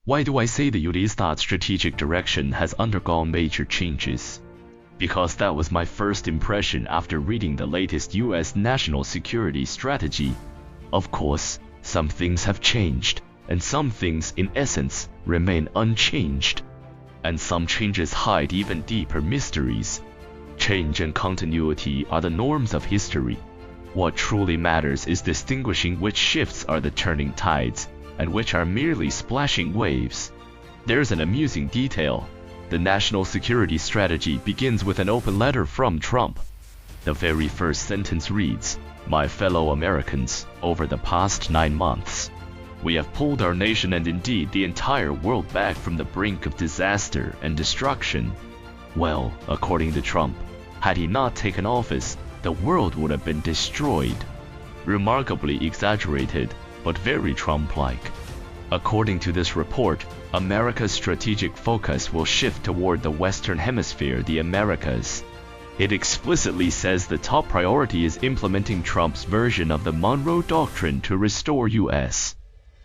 Why do I say the US's strategic direction has undergone major changes? Because that was my first impression after reading the latest US national security strategy. Of course, some things have changed, and some things in essence remain unchanged. And some changes hide even deeper mysteries. Change and continuity are the norms of history. What truly matters is distinguishing which shifts are the turning tides, and which are merely splashing waves. There's an amusing detail. The national security strategy begins with an open letter from Trump. The very first sentence reads, "My fellow Americans, over the past 9 months, we have pulled our nation and indeed the entire world back from the brink of disaster and destruction." Well, according to Trump, had he not taken office, the world would have been destroyed. Remarkably exaggerated, but very Trump-like. According to this report, America's strategic focus will shift toward the Western Hemisphere, the Americas. It explicitly says the top priority is implementing Trump's version of the Monroe Doctrine to restore U.S.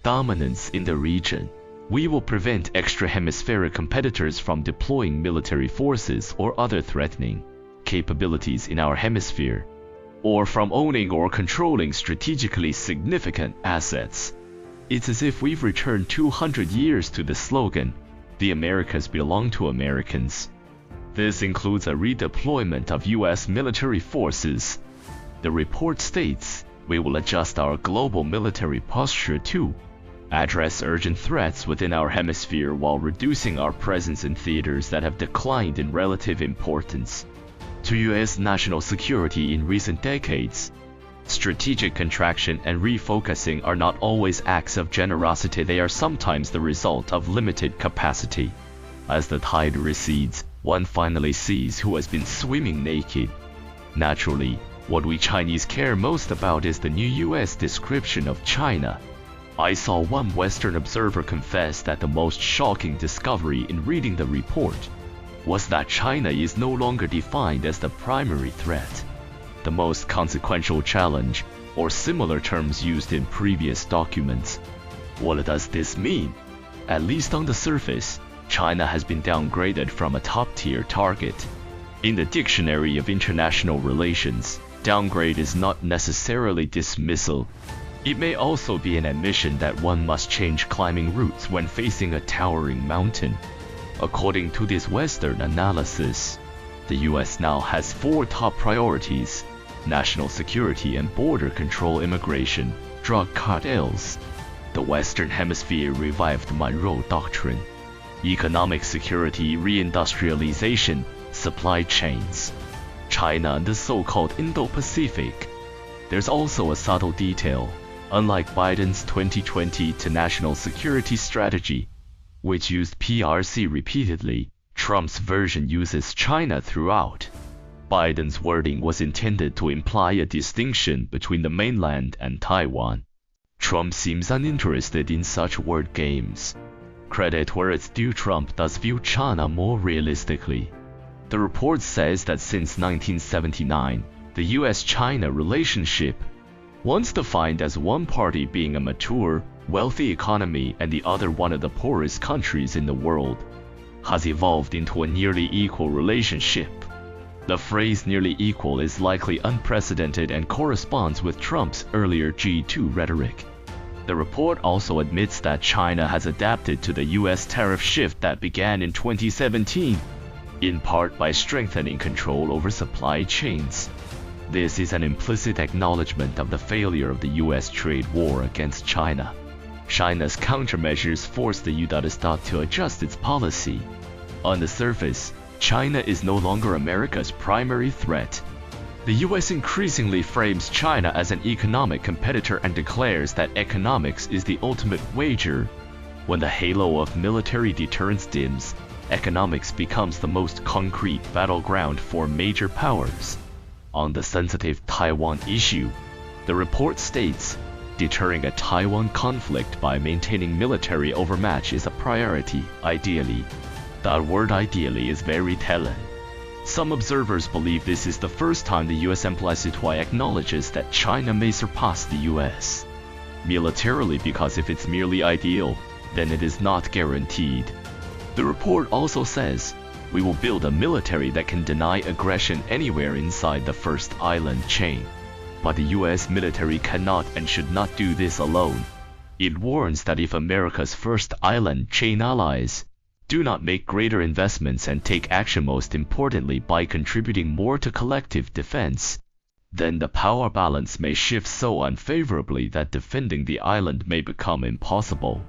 dominance in the region. We will prevent extra-hemispheric competitors from deploying military forces or other threatening capabilities in our hemisphere, or from owning or controlling strategically significant assets. It's as if we've returned 200 years to the slogan, "The Americas belong to Americans." This includes a redeployment of U.S. military forces. The report states, we will adjust our global military posture to address urgent threats within our hemisphere while reducing our presence in theaters that have declined in relative importance to U.S. national security in recent decades. Strategic contraction and refocusing are not always acts of generosity, they are sometimes the result of limited capacity. As the tide recedes, one finally sees who has been swimming naked. Naturally, what we Chinese care most about is the new US description of China. I saw one Western observer confess that the most shocking discovery in reading the report was that China is no longer defined as the primary threat, the most consequential challenge, or similar terms used in previous documents. What does this mean? At least on the surface, China has been downgraded from a top-tier target. In the Dictionary of International Relations, downgrade is not necessarily dismissal. It may also be an admission that one must change climbing routes when facing a towering mountain. According to this Western analysis, the US now has 4 top priorities: national security and border control, immigration, drug cartels. The Western Hemisphere revived Monroe Doctrine, economic security, reindustrialization, supply chains, China and the so-called Indo-Pacific. There's also a subtle detail. Unlike Biden's 2020 to national security strategy, which used PRC repeatedly, Trump's version uses China throughout. Biden's wording was intended to imply a distinction between the mainland and Taiwan. Trump seems uninterested in such word games. Credit where it's due, Trump does view China more realistically. The report says that since 1979, the US-China relationship, once defined as one party being a mature, wealthy economy and the other one of the poorest countries in the world, has evolved into a nearly equal relationship. The phrase nearly equal is likely unprecedented and corresponds with Trump's earlier G2 rhetoric. The report also admits that China has adapted to the US tariff shift that began in 2017, in part by strengthening control over supply chains. This is an implicit acknowledgement of the failure of the US trade war against China. China's countermeasures forced the US to adjust its policy. On the surface, China is no longer America's primary threat. The US increasingly frames China as an economic competitor and declares that economics is the ultimate wager. When the halo of military deterrence dims, economics becomes the most concrete battleground for major powers. On the sensitive Taiwan issue, the report states, deterring a Taiwan conflict by maintaining military overmatch is a priority, ideally. That word ideally is very telling. Some observers believe this is the first time the US implicitly acknowledges that China may surpass the US militarily, because if it's merely ideal, then it is not guaranteed. The report also says, we will build a military that can deny aggression anywhere inside the first island chain. But the US military cannot and should not do this alone. It warns that if America's first island chain allies do not make greater investments and take action, most importantly by contributing more to collective defense, then the power balance may shift so unfavorably that defending the island may become impossible.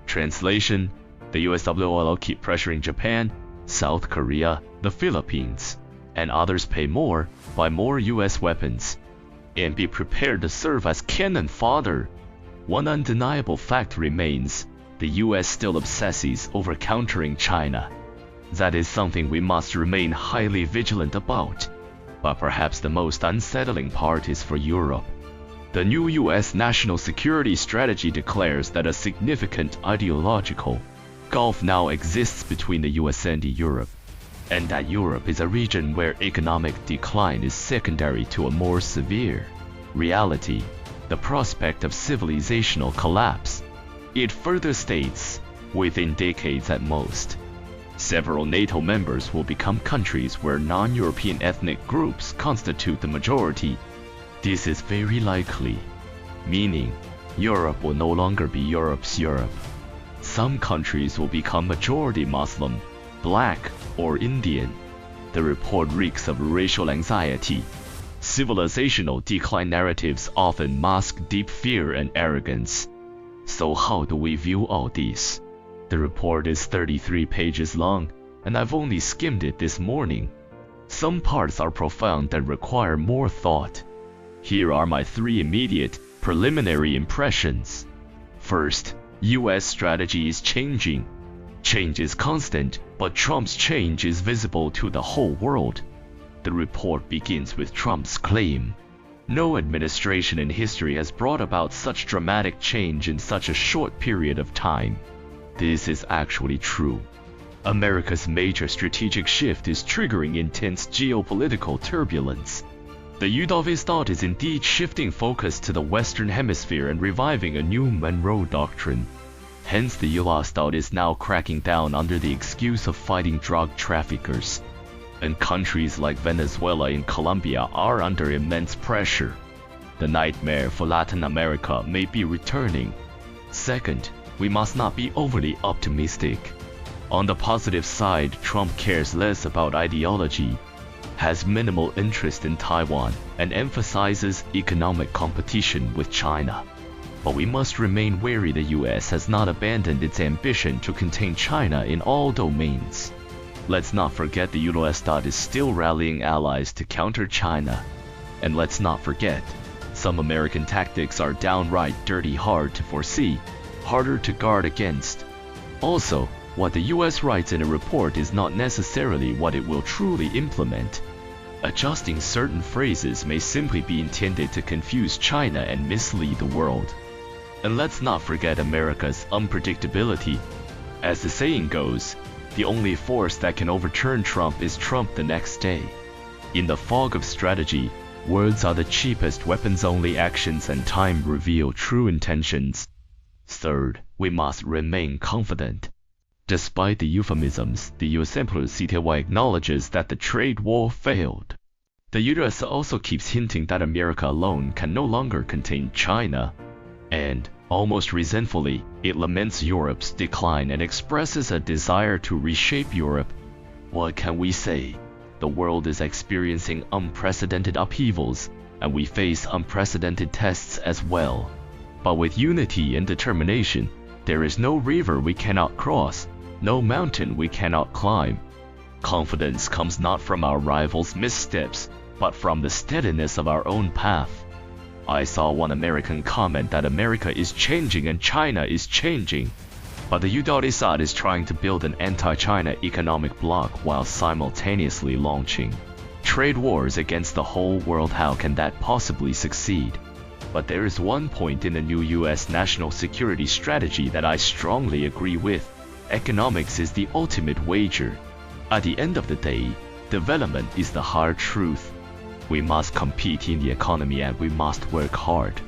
Translation: the US will keep pressuring Japan, South Korea, the Philippines, and others pay more, buy more US weapons, and be prepared to serve as cannon fodder. One undeniable fact remains: the US still obsesses over countering China. That is something we must remain highly vigilant about. But perhaps the most unsettling part is for Europe. The new US national security strategy declares that a significant ideological gulf now exists between the US and Europe, and that Europe is a region where economic decline is secondary to a more severe reality, the prospect of civilizational collapse. It further states, within decades at most, several NATO members will become countries where non-European ethnic groups constitute the majority. This is very likely, meaning Europe will no longer be Europe's Europe. Some countries will become majority Muslim, Black, or Indian. The report reeks of racial anxiety. Civilizational decline narratives often mask deep fear and arrogance. So how do we view all this? The report is 33 pages long, and I've only skimmed it this morning. Some parts are profound and require more thought. Here are my 3 immediate, preliminary impressions. First, US strategy is changing. Change is constant, but Trump's change is visible to the whole world. The report begins with Trump's claim: no administration in history has brought about such dramatic change in such a short period of time. This is actually true. America's major strategic shift is triggering intense geopolitical turbulence. The US thought is indeed shifting focus to the Western Hemisphere and reviving a new Monroe Doctrine. Hence, the US thought is now cracking down under the excuse of fighting drug traffickers. And countries like Venezuela and Colombia are under immense pressure. The nightmare for Latin America may be returning. Second, we must not be overly optimistic. On the positive side, Trump cares less about ideology, has minimal interest in Taiwan, and emphasizes economic competition with China. But we must remain wary the US has not abandoned its ambition to contain China in all domains. Let's not forget the US is still rallying allies to counter China. And let's not forget, some American tactics are downright dirty, hard to foresee, harder to guard against. Also, what the US writes in a report is not necessarily what it will truly implement. Adjusting certain phrases may simply be intended to confuse China and mislead the world. And let's not forget America's unpredictability. As the saying goes, the only force that can overturn Trump is Trump the next day. In the fog of strategy, words are the cheapest weapons. Only actions and time reveal true intentions. Third, we must remain confident. Despite the euphemisms, the US acknowledges that the trade war failed. The US also keeps hinting that America alone can no longer contain China. And, almost resentfully, it laments Europe's decline and expresses a desire to reshape Europe. What can we say? The world is experiencing unprecedented upheavals, and we face unprecedented tests as well. But with unity and determination, there is no river we cannot cross, no mountain we cannot climb. Confidence comes not from our rivals' missteps, but from the steadiness of our own path. I saw one American comment that America is changing and China is changing. But the US is trying to build an anti-China economic bloc while simultaneously launching trade wars against the whole world. How can that possibly succeed? But there is one point in the new US national security strategy that I strongly agree with. Economics is the ultimate wager. At the end of the day, development is the hard truth. We must compete in the economy and we must work hard.